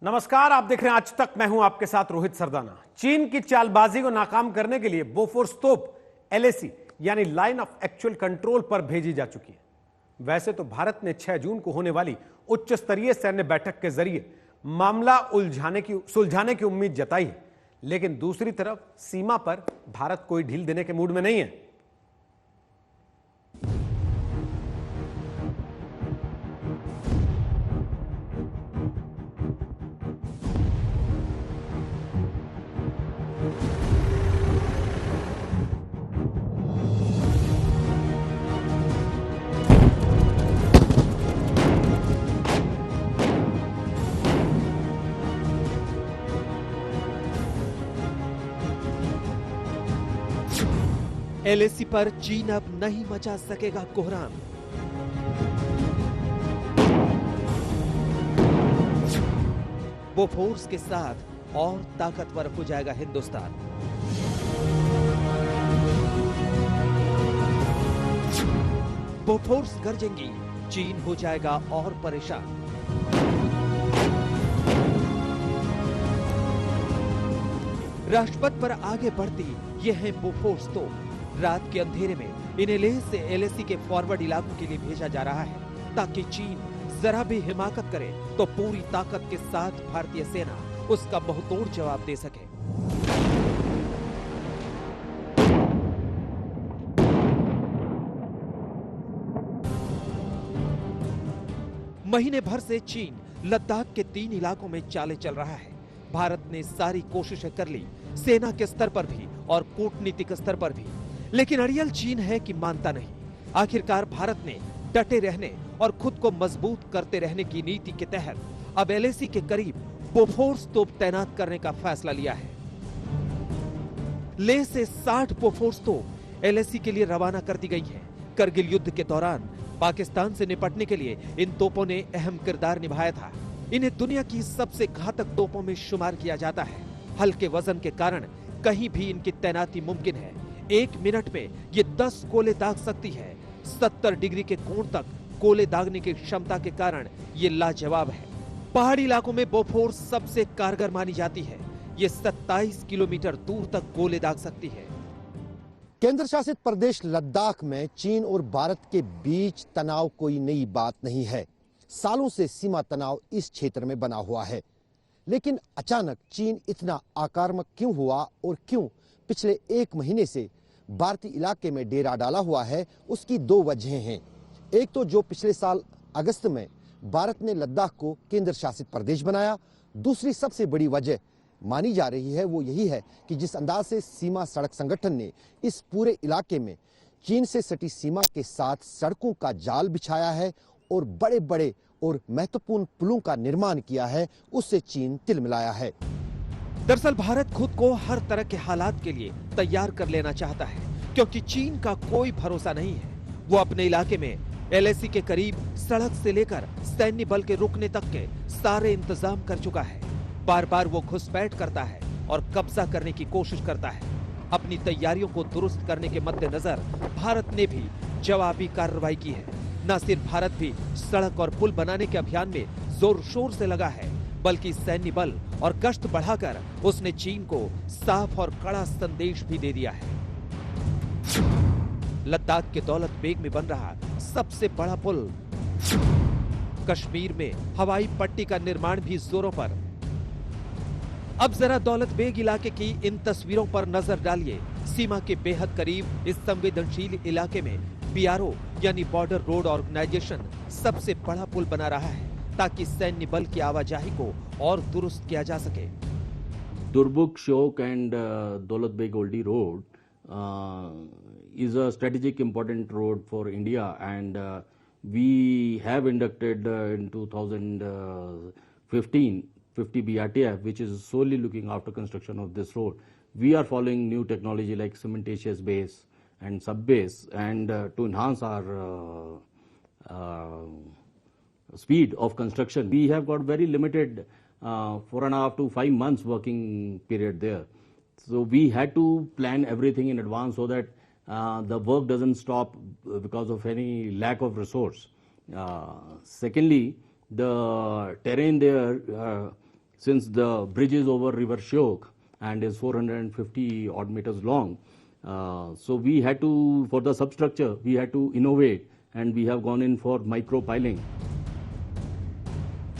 नमस्कार, आप देख रहे हैं आज तक। मैं हूं आपके साथ रोहित सरदाना। चीन की चालबाजी को नाकाम करने के लिए बोफोर्स तोप LAC यानी लाइन ऑफ एक्चुअल कंट्रोल पर भेजी जा चुकी है। वैसे तो भारत ने 6 जून को होने वाली उच्च स्तरीय सैन्य बैठक के जरिए मामला सुलझाने की उम्मीद जताई है, लेकिन दूसरी तरफ सीमा पर भारत कोई ढील देने के मूड में नहीं है। LAC पर चीन अब नहीं मचा सकेगा कोहराम। बोफोर्स के साथ और ताकतवर हो जाएगा हिंदुस्तान। बोफोर्स गरजेंगी, चीन हो जाएगा और परेशान। राष्ट्रपथ पर आगे बढ़ती ये है बोफोर्स तो रात के अंधेरे में इन्हें लेह से LAC के फॉरवर्ड इलाकों के लिए भेजा जा रहा है ताकि चीन जरा भी हिमाकत करे तो पूरी ताकत के साथ भारतीय सेना उसका मुंहतोड़ जवाब दे सके। महीने भर से चीन लद्दाख के 3 इलाकों में चाले चल रहा है। भारत ने सारी कोशिशें कर ली, सेना के स्तर पर भी और कूटनीतिक स्तर पर भी, लेकिन अड़ियल चीन है कि मानता नहीं। आखिरकार भारत ने डटे रहने और खुद को मजबूत करते रहने की नीति के तहत अब LAC के करीब बोफोर्स तोप तैनात करने का फैसला लिया है। लेह से 60 बोफोर्स तोप LAC के लिए रवाना कर दी गई है। करगिल युद्ध के दौरान पाकिस्तान से निपटने के लिए इन तोपों ने अहम किरदार निभाया था। इन्हें दुनिया की सबसे घातक तोपों में शुमार किया जाता है। हल्के वजन के कारण कहीं भी इनकी तैनाती मुमकिन है। 1 मिनट में ये 10 कोले दाग सकती है। 70 डिग्री के कोण तक कोले दागने की क्षमता के कारण ये लाजवाब है। पहाड़ी इलाकों में बोफोर्स सबसे कारगर मानी जाती है। ये 27 किलोमीटर दूर तक गोले दाग सकती है। केंद्र शासित प्रदेश लद्दाख में चीन और भारत के बीच तनाव कोई नई बात नहीं है। सालों से सीमा तनाव इस क्षेत्र में बना हुआ है, लेकिन अचानक चीन इतना आक्रामक क्यों हुआ और क्यों पिछले 1 महीने से भारतीय इलाके में डेरा डाला हुआ है, उसकी 2 वजहें हैं। एक तो जो पिछले साल अगस्त में भारत ने लद्दाख को केंद्र शासित प्रदेश बनाया। दूसरी सबसे बड़ी वजह मानी जा रही है वो यही है कि जिस अंदाज से सीमा सड़क संगठन ने इस पूरे इलाके में चीन से सटी सीमा के साथ सड़कों का जाल बिछाया है और बड़े बड़े और महत्वपूर्ण पुलों का निर्माण किया है, उससे चीन तिलमिलाया है। दरअसल भारत खुद को हर तरह के हालात के लिए तैयार कर लेना चाहता है, क्योंकि चीन का कोई भरोसा नहीं है। वो अपने इलाके में LAC के करीब सड़क से लेकर सैन्य बल के रुकने तक के सारे इंतजाम कर चुका है। बार बार वो घुसपैठ करता है और कब्जा करने की कोशिश करता है। अपनी तैयारियों को दुरुस्त करने के मद्देनजर भारत ने भी जवाबी कार्रवाई की है। न सिर्फ भारत भी सड़क और पुल बनाने के अभियान में जोर शोर से लगा है, बल्कि सैन्य बल और गश्त बढ़ाकर उसने चीन को साफ और कड़ा संदेश भी दे दिया है। लद्दाख के दौलत बेग में बन रहा सबसे बड़ा पुल, कश्मीर में हवाई पट्टी का निर्माण भी जोरों पर। अब जरा दौलत बेग इलाके की इन तस्वीरों पर नजर डालिए। सीमा के बेहद करीब इस संवेदनशील इलाके में BRO यानी बॉर्डर रोड ऑर्गेनाइजेशन सबसे बड़ा पुल बना रहा है ताकि सैन्य बल की आवाजाही को और दुरुस्त किया जा सके। Durbuk, Shok and Daulat Beg Oldi road is a strategic important road for India, and we have inducted in 2015 50 BRTF, which is solely looking after construction of this road. We are following new technology like cementitious base and sub base, and to enhance our speed of construction. We have got very limited 4.5 to 5 months working period there. So we had to plan everything in advance so that the work doesn't stop because of any lack of resource. Secondly, the terrain there, since the bridge is over River Shyok and is 450 odd meters long. So we had to, for the substructure, we had to innovate and we have gone in for micro piling.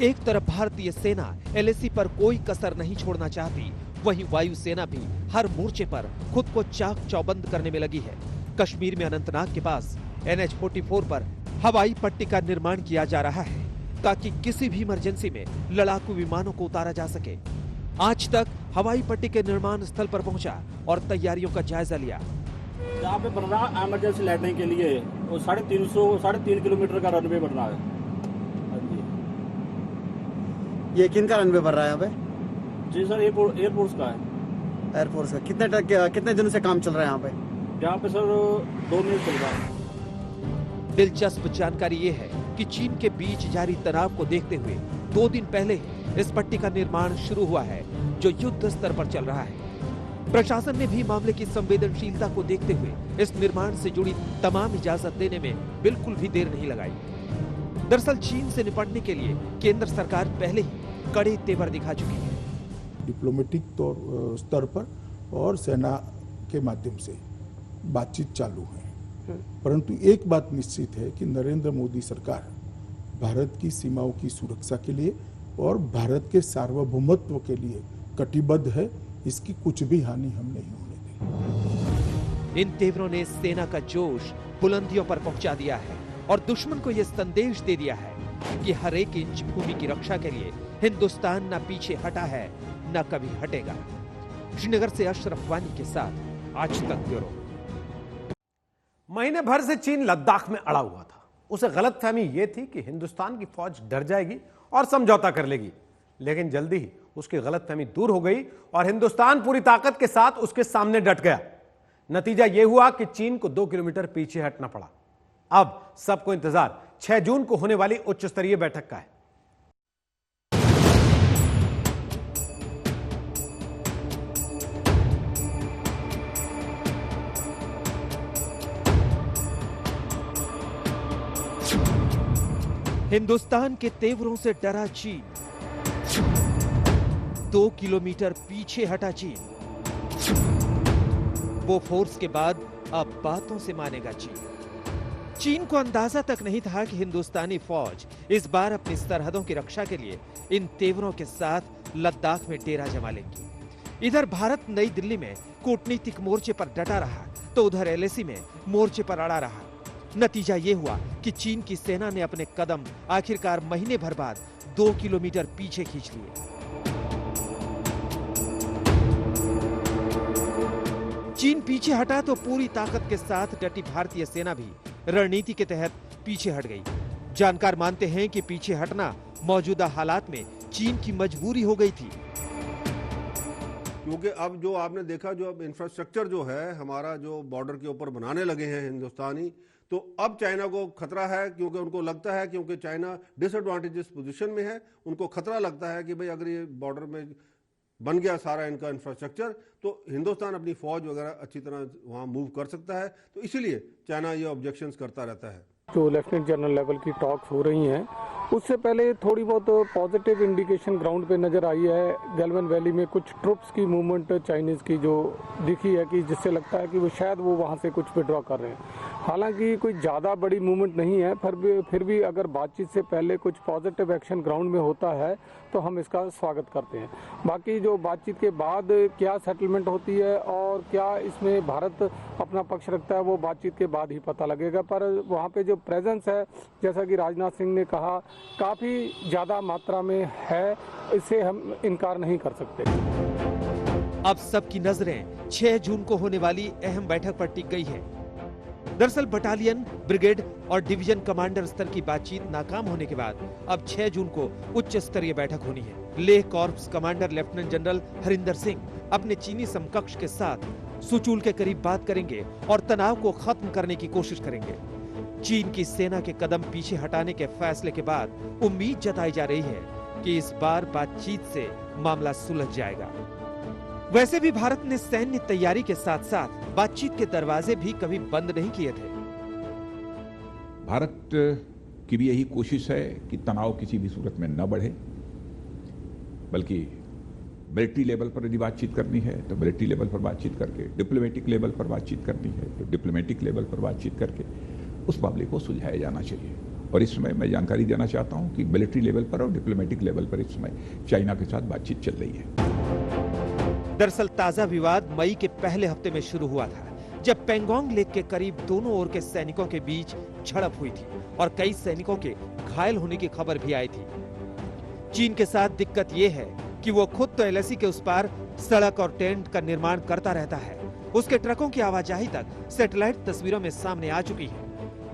एक तरफ भारतीय सेना LAC पर कोई कसर नहीं छोड़ना चाहती, वहीं वायुसेना भी हर मोर्चे पर खुद को चाक चौबंद करने में लगी है। कश्मीर में अनंतनाग के पास NH-44 पर हवाई पट्टी का निर्माण किया जा रहा है ताकि किसी भी इमरजेंसी में लड़ाकू विमानों को उतारा जा सके। आज तक हवाई पट्टी के निर्माण स्थल पर पहुंचा और तैयारियों का जायजा लिया। यहाँ पे बन रहा है इमरजेंसी लैंडिंग के लिए, और 3.5 किलोमीटर का रनवे बन रहा है। ये किन का रनवे बन रहा है यहाँ पे? जी सर, एयरफोर्स का है। एयरफोर्स का कितने दिनों से काम चल रहा है यहाँ पे? यहाँ पे सर 2 मिनट चल रहा है। दिलचस्प जानकारी ये है कि चीन के बीच जारी तनाव को देखते हुए 2 दिन पहले ही इस पट्टी का निर्माण शुरू हुआ है, जो युद्ध स्तर पर चल रहा है। प्रशासन ने भी मामले की संवेदनशीलता को देखते हुए इस निर्माण से जुड़ी तमाम इजाजत देने में बिल्कुल भी देर नहीं लगाई। दरअसल चीन से निपटने के लिए केंद्र सरकार पहले ही कड़े तेवर दिखा चुकी है। डिप्लोमेटिक स्तर पर और सेना के माध्यम से बातचीत चालू है, परंतु एक बात निश्चित है कि नरेंद्र मोदी सरकार भारत की सीमाओं की सुरक्षा के लिए और भारत के सार्वभौमत्व के लिए कटिबद्ध है। इसकी कुछ भी हानि हम नहीं होने देंगे। इन तेवरों ने सेना का जोश बुलंदियों पर पहुंचा दिया है और दुश्मन को यह संदेश दे दिया है कि हर एक इंच भूमि की रक्षा के लिए हिंदुस्तान न पीछे हटा है, न कभी हटेगा। श्रीनगर से अशरफ वानी के साथ आज तक ब्यूरो। महीने भर से चीन लद्दाख में अड़ा हुआ था। उसे गलतफहमी यह थी कि हिंदुस्तान की फौज डर जाएगी और समझौता कर लेगी, लेकिन जल्दी ही उसकी गलतफहमी दूर हो गई और हिंदुस्तान पूरी ताकत के साथ उसके सामने डट गया। नतीजा यह हुआ कि चीन को 2 किलोमीटर पीछे हटना पड़ा। अब सबको इंतजार 6 जून को होने वाली उच्च स्तरीय बैठक का है। हिंदुस्तान के तेवरों से डरा चीन, 2 किलोमीटर पीछे हटा चीन। वो फोर्स के बाद अब बातों से मानेगा चीन। चीन को अंदाजा तक नहीं था कि हिंदुस्तानी फौज इस बार अपनी सरहदों की रक्षा के लिए इन तेवरों के साथ लद्दाख में डेरा जमा लेंगी। इधर भारत नई दिल्ली में कूटनीतिक मोर्चे पर डटा रहा, तो उधर एलएसी में मोर्चे पर अड़ा रहा। नतीजा ये हुआ कि चीन की सेना ने अपने कदम आखिरकार महीने भर बाद 2 किलोमीटर पीछे खींच लिए। चीन पीछे हटा तो पूरी ताकत के साथ डटी भारतीय सेना भी रणनीति के तहत पीछे हट गई। जानकार मानते हैं कि पीछे हटना मौजूदा हालात में चीन की मजबूरी हो गई थी, क्योंकि अब जो आपने देखा, जो अब इंफ्रास्ट्रक्चर जो है हमारा जो बॉर्डर के ऊपर बनाने लगे हैं हिंदुस्तानी, तो अब चाइना को खतरा है, क्योंकि उनको लगता है, क्योंकि चाइना डिसएडवांटेजेस पोजीशन में है, उनको खतरा लगता है कि भाई अगर ये बॉर्डर में बन गया सारा इनका इंफ्रास्ट्रक्चर, तो हिंदुस्तान अपनी फौज वगैरह अच्छी तरह वहाँ मूव कर सकता है। तो इसीलिए चाइना ये ऑब्जेक्शंस करता रहता है। जो लेफ्टिनेंट जनरल लेवल की टॉक्स हो रही हैं, उससे पहले थोड़ी बहुत पॉजिटिव इंडिकेशन ग्राउंड पे नज़र आई है। गैल्वन वैली में कुछ ट्रुप्स की मूवमेंट चाइनीज़ की जो दिखी है, कि जिससे लगता है कि वो शायद वहाँ से कुछ विड्रॉ कर रहे हैं। हालांकि कोई ज़्यादा बड़ी मूवमेंट नहीं है, फिर भी अगर बातचीत से पहले कुछ पॉजिटिव एक्शन ग्राउंड में होता है तो हम इसका स्वागत करते हैं। बाकी जो बातचीत के बाद क्या सेटलमेंट होती है और क्या इसमें भारत अपना पक्ष रखता है, वो बातचीत के बाद ही पता लगेगा। पर वहाँ पे जो प्रेजेंस है, जैसा कि राजनाथ सिंह ने कहा, काफ़ी ज़्यादा मात्रा में है, इससे हम इनकार नहीं कर सकते। अब सबकी नजरें 6 जून को होने वाली अहम बैठक पर टिक गई है। दरअसल बटालियन, ब्रिगेड और डिवीजन कमांडर स्तर की बातचीत नाकाम होने के बाद अब 6 जून को उच्च स्तरीय बैठक होनी है। Leh corps commander lieutenant general Harinder Singh अपने चीनी समकक्ष के साथ सुचूल के करीब बात करेंगे और तनाव को खत्म करने की कोशिश करेंगे। चीन की सेना के कदम पीछे हटाने के फैसले के बाद उम्मीद जताई जा रही है कि इस बार बातचीत से मामला सुलझ जाएगा। वैसे भी भारत ने सैन्य तैयारी के साथ साथ बातचीत के दरवाजे भी कभी बंद नहीं किए थे। भारत की भी यही कोशिश है कि तनाव किसी भी सूरत में न बढ़े। बल्कि मिलिट्री लेवल पर यदि बातचीत करनी है तो मिलिट्री लेवल पर बातचीत करके, डिप्लोमेटिक लेवल पर बातचीत करनी है तो डिप्लोमेटिक लेवल पर बातचीत करके उस मामले को सुलझाया जाना चाहिए। और इस समय मैं जानकारी देना चाहता हूं कि मिलिट्री लेवल पर और डिप्लोमेटिक लेवल पर इस समय चाइना के साथ बातचीत चल रही है। दरअसल ताजा विवाद मई के पहले हफ्ते में शुरू हुआ था, जब पेंगोंग लेक के करीब दोनों ओर के सैनिकों के बीच झड़प हुई थी और कई सैनिकों के घायल होने की खबर भी आई थी। चीन के साथ दिक्कत यह है कि वो खुद तो एलएसी के उस पार सड़क और टेंट का निर्माण करता रहता है। उसके ट्रकों की आवाजाही तक सैटेलाइट तस्वीरों में सामने आ चुकी है,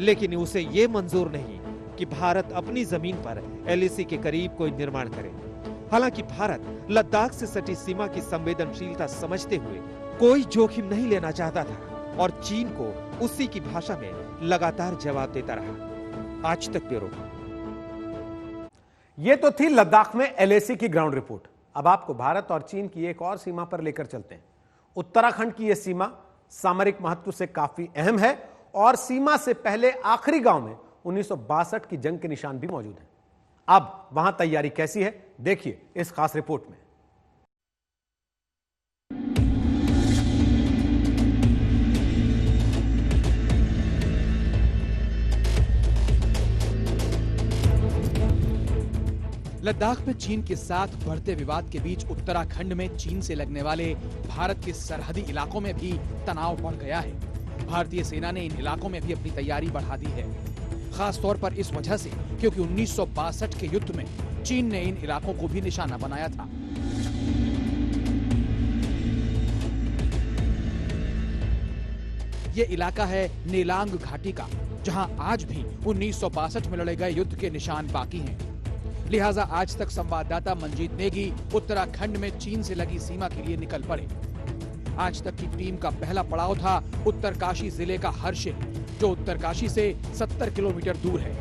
लेकिन उसे ये मंजूर नहीं कि भारत अपनी जमीन पर एलएसी के करीब कोई निर्माण करे। हालांकि भारत लद्दाख से सटी सीमा की संवेदनशीलता समझते हुए कोई जोखिम नहीं लेना चाहता था और चीन को उसी की भाषा में लगातार जवाब देता रहा। आज तक ब्यूरो। यह तो थी लद्दाख में एलएसी की ग्राउंड रिपोर्ट। अब आपको भारत और चीन की एक और सीमा पर लेकर चलते हैं। उत्तराखंड की यह सीमा सामरिक महत्व से काफी अहम है और सीमा से पहले आखिरी गांव में 1962 की जंग के निशान भी मौजूद हैं। अब वहां तैयारी कैसी है, देखिए इस खास रिपोर्ट में। लद्दाख में चीन के साथ बढ़ते विवाद के बीच उत्तराखंड में चीन से लगने वाले भारत के सरहदी इलाकों में भी तनाव बढ़ गया है। भारतीय सेना ने इन इलाकों में भी अपनी तैयारी बढ़ा दी है, खास तौर पर इस वजह से क्योंकि 1962 के युद्ध में चीन ने इन इलाकों को भी निशाना बनाया था। ये इलाका है नेलांग घाटी का, जहां आज भी 1962 में लड़े गए युद्ध के निशान बाकी हैं। लिहाजा आज तक संवाददाता मंजीत नेगी उत्तराखंड में चीन से लगी सीमा के लिए निकल पड़े। आज तक की टीम का पहला पड़ाव था उत्तरकाशी जिले का हर्षिल, जो उत्तरकाशी से 70 किलोमीटर दूर है।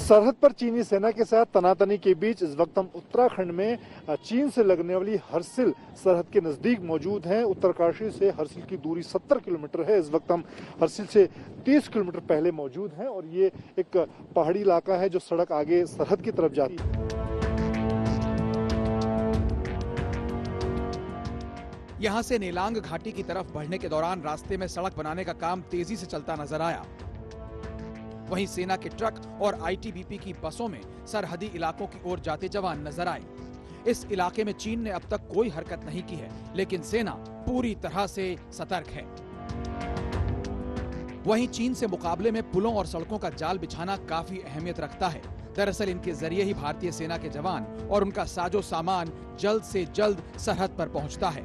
सरहद पर चीनी सेना के साथ तनातनी के बीच इस वक्त हम उत्तराखंड में चीन से लगने वाली हर्षिल सरहद के नजदीक मौजूद हैं। उत्तरकाशी से हर्षिल की दूरी 70 किलोमीटर है। इस वक्त हम हर्षिल से 30 किलोमीटर पहले मौजूद हैं और ये एक पहाड़ी इलाका है जो सड़क आगे सरहद की तरफ जाती है। यहाँ से नेलांग घाटी की तरफ बढ़ने के दौरान रास्ते में सड़क बनाने का काम तेजी से चलता नजर आया। वहीं सेना के ट्रक और आईटीबीपी की बसों में सरहदी इलाकों की ओर जाते जवान नजर आए। इस इलाके में चीन ने अब तक कोई हरकत नहीं की है, लेकिन सेना पूरी तरह से सतर्क है। वहीं चीन से मुकाबले में पुलों और सड़कों का जाल बिछाना काफी अहमियत रखता है। दरअसल इनके जरिए ही भारतीय सेना के जवान और उनका साजो सामान जल्द से जल्द सरहद पर पहुंचता है।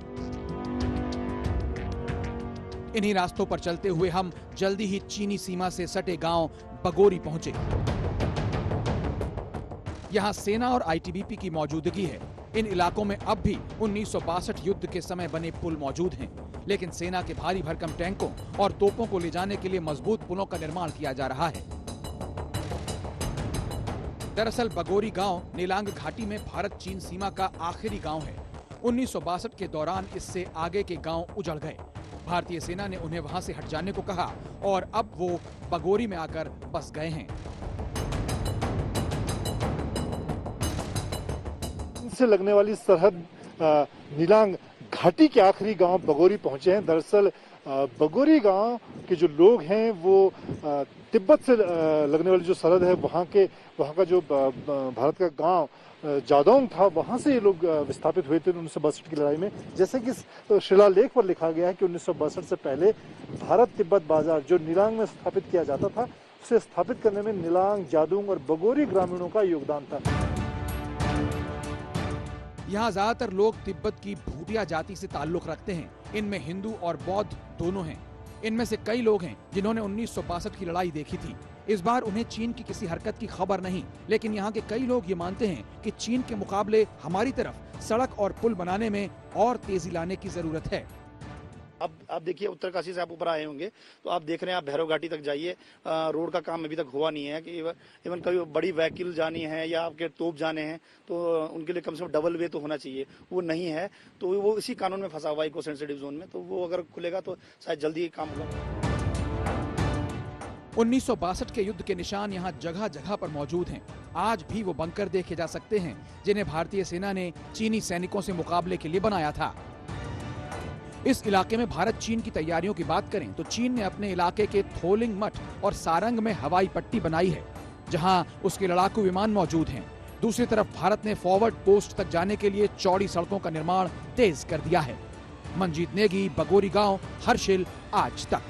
इन्हीं रास्तों पर चलते हुए हम जल्दी ही चीनी सीमा से सटे गांव बगोरी पहुंचे। यहां सेना और आईटीबीपी की मौजूदगी है। इन इलाकों में अब भी 1962 युद्ध के समय बने पुल मौजूद हैं, लेकिन सेना के भारी भरकम टैंकों और तोपों को ले जाने के लिए मजबूत पुलों का निर्माण किया जा रहा है। दरअसल बगोरी गांव नेलांग घाटी में भारत चीन सीमा का आखिरी गांव है। 1962 के दौरान इससे आगे के गांव उजड़ गए। भारतीय सेना ने उन्हें वहां से हट जाने को कहा और अब वो बगोरी में आकर बस गए हैं। से लगने वाली सरहद नीलांग घाटी के आखिरी गांव बगोरी पहुंचे हैं। दरअसल बगोरी गांव के जो लोग हैं वो तिब्बत से लगने वाली जो सरहद है वहां का जो भारत का गांव जादौंग था, वहां से ये लोग विस्थापित हुए थे 1962 की लड़ाई में। जैसे कि शिलालेख पर लिखा गया है कि 1962 से पहले भारत तिब्बत बाजार जो नीलांग में स्थापित किया जाता था, उसे स्थापित करने में नीलांग, जादौंग और बगोरी ग्रामीणों का योगदान था। यहाँ ज्यादातर लोग तिब्बत की भूटिया जाति से ताल्लुक रखते हैं। इनमें हिंदू और बौद्ध दोनों हैं। इनमें से कई लोग हैं जिन्होंने 1962 की लड़ाई देखी थी। इस बार उन्हें चीन की किसी हरकत की खबर नहीं, लेकिन यहाँ के कई लोग ये मानते हैं कि चीन के मुकाबले हमारी तरफ सड़क और पुल बनाने में और तेजी लाने की जरूरत है। अब आप देखिए उत्तरकाशी से आप ऊपर आए होंगे तो आप देख रहे हैं, आप भैरव घाटी तक जाइए, रोड का काम अभी तक हुआ नहीं है कि इवन कभी बड़ी व्हीकल जानी है या आपके तोप जाने हैं तो उनके लिए कम से कम डबल वे तो होना चाहिए, वो नहीं है। तो वो इसी कानून में फंसा हुआ है, इको सेंसिटिव जोन में। तो वो अगर खुलेगा तो शायद जल्दी काम होगा। 1962 के युद्ध के निशान यहाँ जगह जगह पर मौजूद हैं। आज भी वो बंकर देखे जा सकते हैं जिन्हें भारतीय सेना ने चीनी सैनिकों से मुकाबले के लिए बनाया था। इस इलाके में भारत चीन की तैयारियों की बात करें तो चीन ने अपने इलाके के थोलिंग मठ और सारंग में हवाई पट्टी बनाई है, जहां उसके लड़ाकू विमान मौजूद हैं। दूसरी तरफ भारत ने फॉरवर्ड पोस्ट तक जाने के लिए चौड़ी सड़कों का निर्माण तेज कर दिया है। मंजीत नेगी, बगोरी गांव, हर्षिल, आज तक।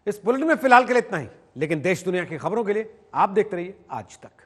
इस बुलेटिन में फिलहाल के लिए इतना ही, लेकिन देश दुनिया की खबरों के लिए आप देखते रहिए आज तक।